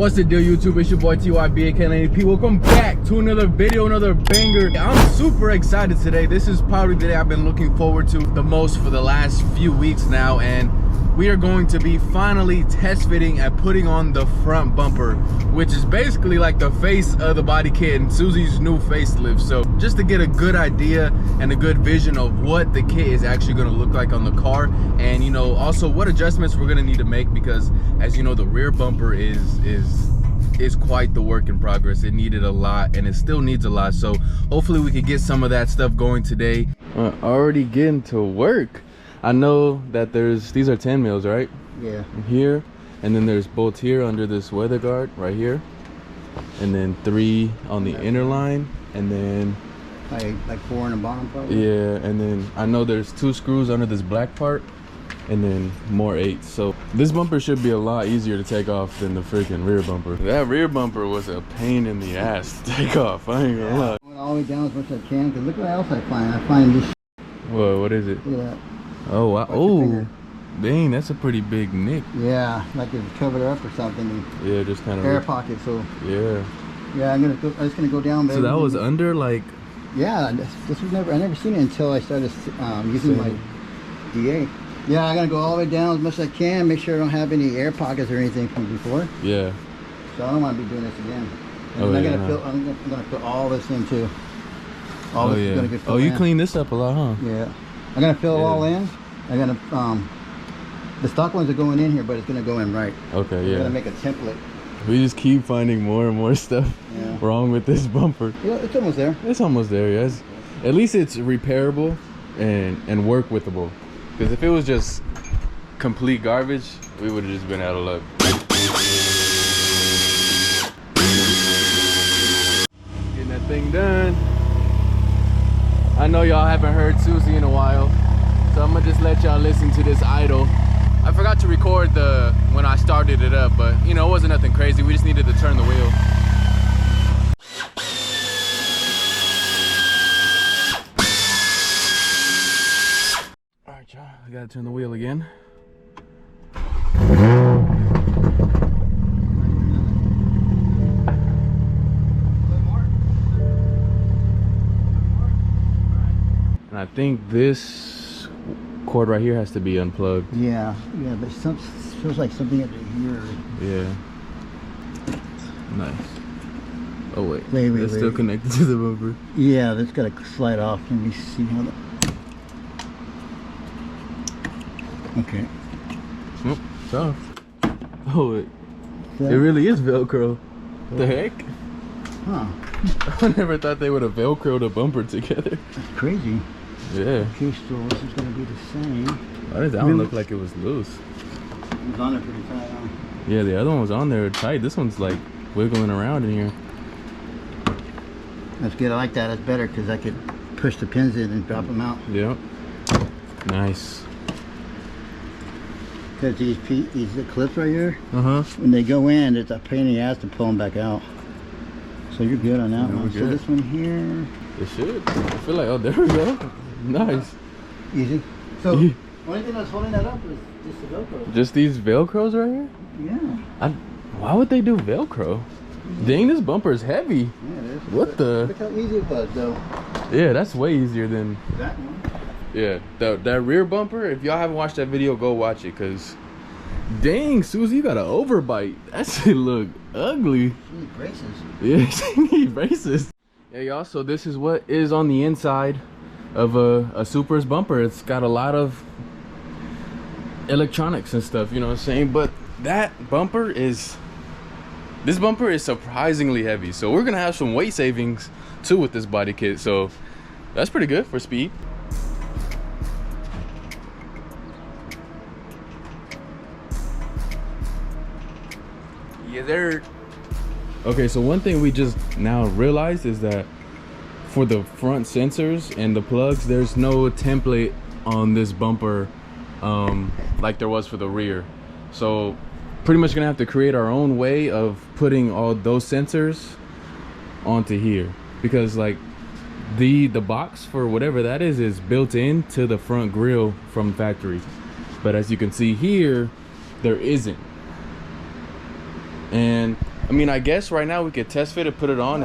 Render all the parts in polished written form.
What's the deal, YouTube? It's your boy TYB, aka Laneyy. Welcome back to another video, another banger. I'm super excited today. This is probably the day I've been looking forward to the most for the last few weeks now, and we are going to be finally test fitting and putting on the front bumper, which is basically like the face of the body kit and Susie's new facelift. So just to get a good idea and a good vision of what the kit is actually going to look like on the car, and you know, also what adjustments we're going to need to make, because as you know, the rear bumper is quite the work in progress. It needed a lot and it still needs a lot, so hopefully we can get some of that stuff going today. Already getting to work. I know that these are 10 mils, right? Yeah. Here, and then there's bolts here under this weather guard right here, and then 3 on the inner line, and then like 4 on the bottom probably. Yeah, and then I know there's 2 screws under this black part, and then more 8. So this bumper should be a lot easier to take off than the freaking rear bumper. That rear bumper was a pain in the ass to take off, I ain't gonna lie. I went all the way down as much as I can, because look what else I find. I find this. Whoa, what is it? Yeah. Oh wow. Oh, dang, that's a pretty big nick. Yeah, like it covered up or something. Yeah, just kind of air pocket. So yeah, I'm just gonna go down there. So that was under, like, yeah, this was I never seen it until I started using my DA. Yeah, I'm gonna go all the way down as much as I can, make sure I don't have any air pockets or anything from before. Yeah. So I don't want to be doing this again. And I'm gonna put all this in too. All this is gonna get filled in. You clean this up a lot, huh? Yeah. I'm gonna fill it all in. I'm gonna the stock ones are going in here, but it's gonna go in right. Okay, yeah. I'm gonna make a template. We just keep finding more and more stuff wrong with this bumper. Yeah, it's almost there. It's almost there, yes. At least it's repairable and work withable. Because if it was just complete garbage, we would have just been out of luck. Getting that thing done. I know y'all haven't heard Susie in a while, so I'm gonna just let y'all listen to this idle. I forgot to record when I started it up, but you know, it wasn't nothing crazy. We just needed to turn the wheel. All right, y'all, I gotta turn the wheel again. And I think this cord right here has to be unplugged. Yeah, but it feels like something under here. Yeah. Nice. Oh wait, it's still connected to the bumper. Yeah, that's gotta slide off. Let me see how that. Okay. Oh, it's off. Oh, it really is Velcro. What the heck? Huh. I never thought they would have Velcroed a bumper together. That's crazy. Yeah. Okay, so this is gonna be the same. Why does that one look like it was loose? It was on there pretty tight, huh? Yeah, the other one was on there tight. This one's like wiggling around in here. That's good. I like that. That's better because I could push the pins in and drop them out. Yep. Nice. Because these clips right here, when they go in, it's a pain in the ass to pull them back out. So you're good on that one. So this one here. It should. I feel like, oh, there we go. Nice. Easy. So, the only thing that's holding that up is just the Velcro. Just these Velcros right here? Yeah. Why would they do Velcro? Dang, this bumper is heavy. Yeah, it is. What the? Look how easy it was, though. Yeah, that's way easier than that one. Yeah, that rear bumper, if y'all haven't watched that video, go watch it, because dang, Susie, you got an overbite. That shit look ugly. She needs braces. Yeah, she needs braces. Yeah, y'all, so this is what is on the inside of a Supra's bumper. It's got a lot of electronics and stuff, you know what I'm saying? But this bumper is surprisingly heavy. So we're gonna have some weight savings too with this body kit. So that's pretty good for speed. Yeah, they're okay. So one thing we just now realized is that for the front sensors and the plugs, there's no template on this bumper like there was for the rear. So pretty much gonna have to create our own way of putting all those sensors onto here, because like the box for whatever that is built into the front grille from factory. But as you can see here, there isn't. And I mean, I guess right now we could test fit it, put it on,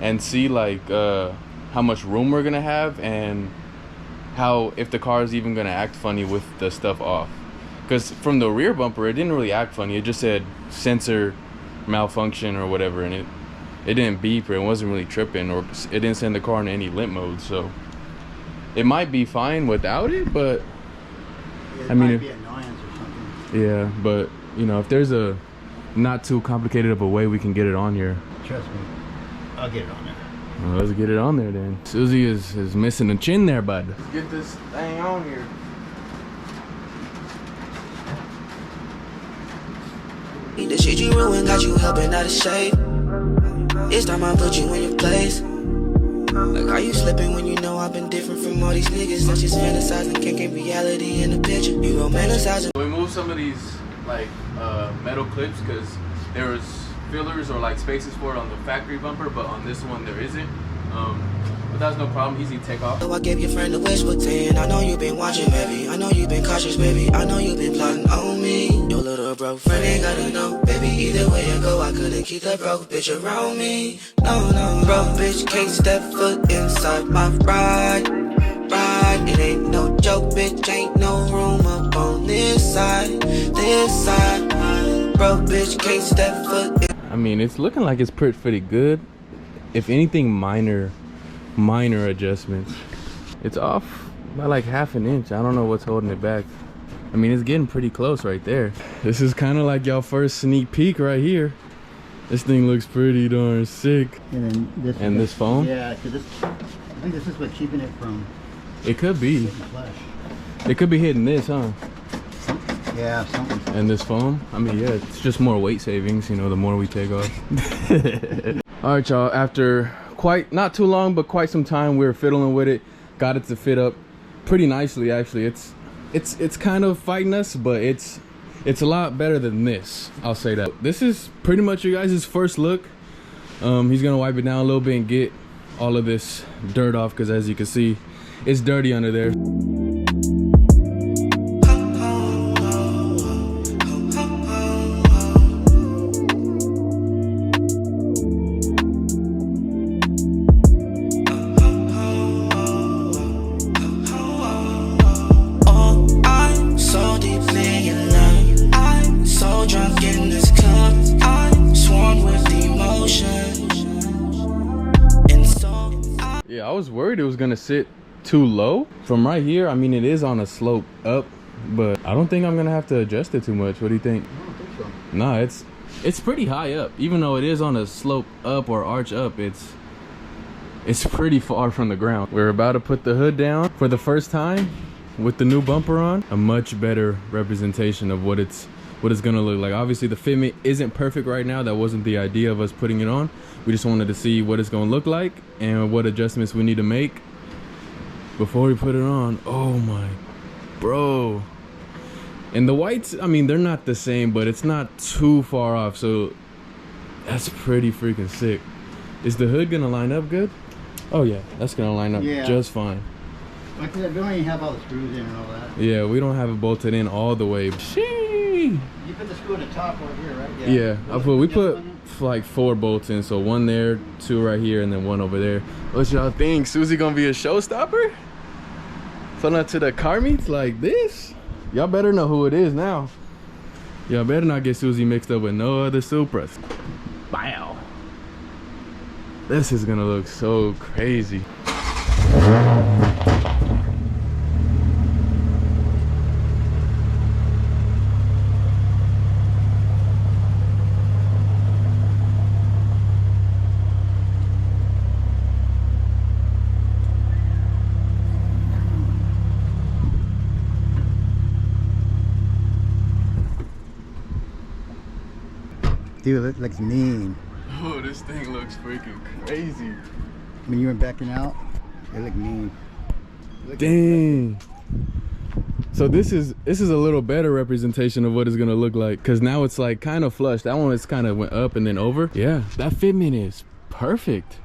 and see like how much room we're gonna have, and how, if the car is even gonna act funny with the stuff off. Because from the rear bumper, it didn't really act funny. It just said sensor malfunction or whatever, and it didn't beep, or it wasn't really tripping, or it didn't send the car into any limp mode. So it might be fine without it, but I mean, might be annoyance or something. Yeah, but you know, if there's a not too complicated of a way we can get it on here, trust me, I'll get it on there. Well, let's get it on there then. Susie is missing a chin there, bud. Let's get this thing on here. The shit you ruined got you helping out of shape. It's time I put you in your place. Like, are you slipping when you know I've been different from all these niggas that's just fantasizing, can't get reality in the picture. You romanticizing. We moved some of these like metal clips because there was fillers or like spaces for it on the factory bumper, but on this one there isn't. But that's no problem, easy to take off. So I gave your friend a wish book saying, I know you've been watching, baby. I know you've been cautious, baby. I know you've been plotting on me. Your little bro friend ain't gotta know, baby. Either way you go, I couldn't keep that broke bitch around me. No, no, broke bitch can't step foot inside my ride. It ain't no joke, bitch. Ain't no room up on this side. Broke bitch can't step foot in. I mean, it's looking like it's pretty good. If anything, minor adjustments. It's off by like ½ an inch. I don't know what's holding it back. I mean, it's getting pretty close right there. This is kind of like y'all first sneak peek right here. This thing looks pretty darn sick. And then this foam? Yeah, because I think this is what's keeping it from. It could be. Flesh. It could be hitting this, huh? Yeah, something. And this foam? I mean, yeah, it's just more weight savings, you know, the more we take off. All right, y'all, after not too long, but quite some time, we were fiddling with it, got it to fit up pretty nicely. Actually, it's kind of fighting us, but it's a lot better than this, I'll say that. This is pretty much you guys' first look. He's gonna wipe it down a little bit and get all of this dirt off, because as you can see, it's dirty under there. I was worried it was gonna sit too low. From right here, I mean, it is on a slope up, but I don't think I'm gonna have to adjust it too much. What do you think? I don't think so. Nah, it's pretty high up. Even though it is on a slope up or arch up, it's pretty far from the ground. We're about to put the hood down for the first time with the new bumper on. A much better representation of what it's gonna look like. Obviously the fitment isn't perfect right now. That wasn't the idea of us putting it on. We just wanted to see what it's gonna look like and what adjustments we need to make before we put it on. Oh my bro. And the whites, I mean, they're not the same, but it's not too far off, so that's pretty freaking sick. Is the hood gonna line up good? Oh yeah, that's gonna line up just fine. Like I said, we don't even have all the screws in and all that. Yeah, we don't have it bolted in all the way. You put the screw in the top right here, right? Yeah, we put like 4 bolts in, so 1 there, 2 right here, and then 1 over there. What y'all think? Susie gonna be a showstopper? Pulling up to the car meets like this? Y'all better know who it is now. Y'all better not get Susie mixed up with no other Supras. Wow. This is gonna look so crazy. Dude, it looks mean. Oh, this thing looks freaking crazy. When you were backing out, it looked mean. Dang. So this is a little better representation of what it's gonna look like, because now it's like kind of flush. That one is kind of went up and then over. Yeah, that fitment is perfect.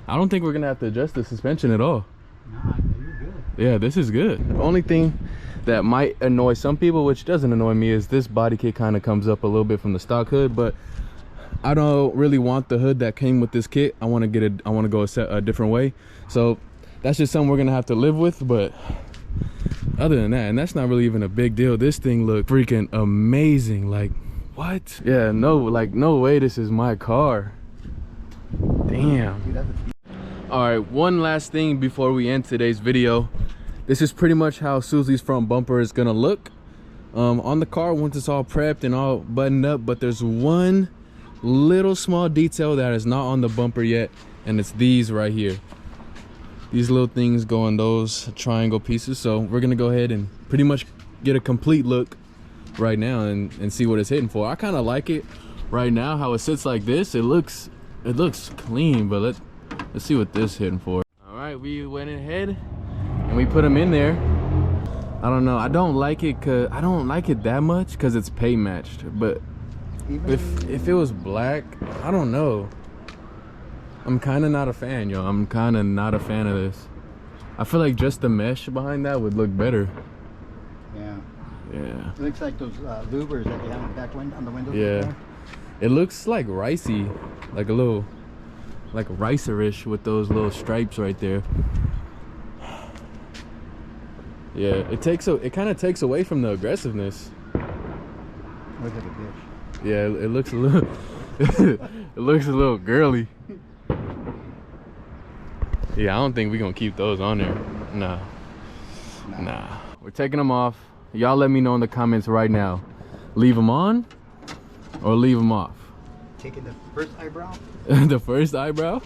I don't think we're gonna have to adjust the suspension at all. Nah, you're good. Yeah, this is good. The only thing that might annoy some people, which doesn't annoy me, is this body kit kind of comes up a little bit from the stock hood, but I don't really want the hood that came with this kit. I want to get it. I want to go a different way. So that's just something we're gonna have to live with. But other than that, and that's not really even a big deal. This thing looked freaking amazing. Like, what? Yeah, no, like, no way this is my car. Damn. All right, one last thing before we end today's video. This is pretty much how Susie's front bumper is gonna look on the car once it's all prepped and all buttoned up. But there's one little small detail that is not on the bumper yet, and it's these right here. These little things go on those triangle pieces. So we're gonna go ahead and pretty much get a complete look right now and see what it's hitting for. I kind of like it right now how it sits like this. It looks clean, but let's see what this hitting for. All right, we went ahead and we put them in there. I don't know, I don't like it that much because it's paint matched, but if it was black, I don't know. I'm kind of not a fan, yo. I'm kind of not a fan of this. I feel like just the mesh behind that would look better. Yeah. Yeah. It looks like those louvers that you have on the back window, on the windows. Yeah. It looks like ricey, like a little, like ricerish with those little stripes right there. Yeah, it kind of takes away from the aggressiveness. Looks like a bitch. Yeah, it looks a little, it looks a little girly. Yeah, I don't think we're gonna keep those on there. Nah. We're taking them off. Y'all let me know in the comments right now. Leave them on or leave them off. Taking the first eyebrow? The first eyebrow?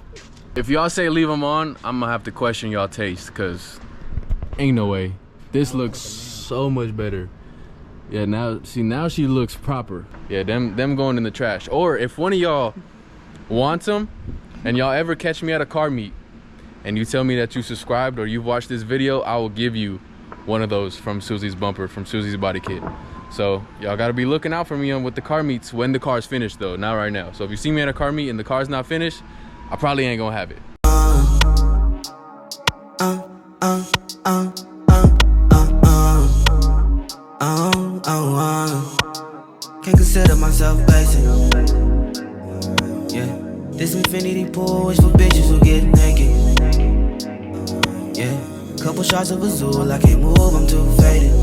If y'all say leave them on, I'm gonna have to question y'all taste, because ain't no way. This looks so much better. Yeah, now she looks proper. Yeah, them going in the trash. Or if one of y'all wants them and y'all ever catch me at a car meet and you tell me that you subscribed or you've watched this video, I will give you one of those from Susie's bumper, from Susie's body kit. So y'all gotta be looking out for me with the car meets when the car's finished though, not right now. So if you see me at a car meet and the car's not finished, I probably ain't gonna have it. Can't consider myself basic. Yeah, this infinity pool is for bitches who get naked. Yeah, couple shots of Azul, I can't move, I'm too faded.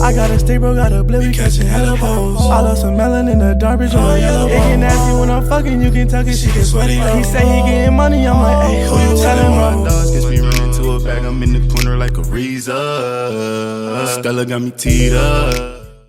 I gotta stay bro, got a blip, we catching hella poles. I love some melon in the dark, bitch, on a yellow pole. It get nasty when I'm fucking, you can tell it, she get sweaty. He say he getting money, I'm like, hey, who you telling, bro? Dogs catch me running to a bag, I'm in the corner like a Reza. Stella got me teed up.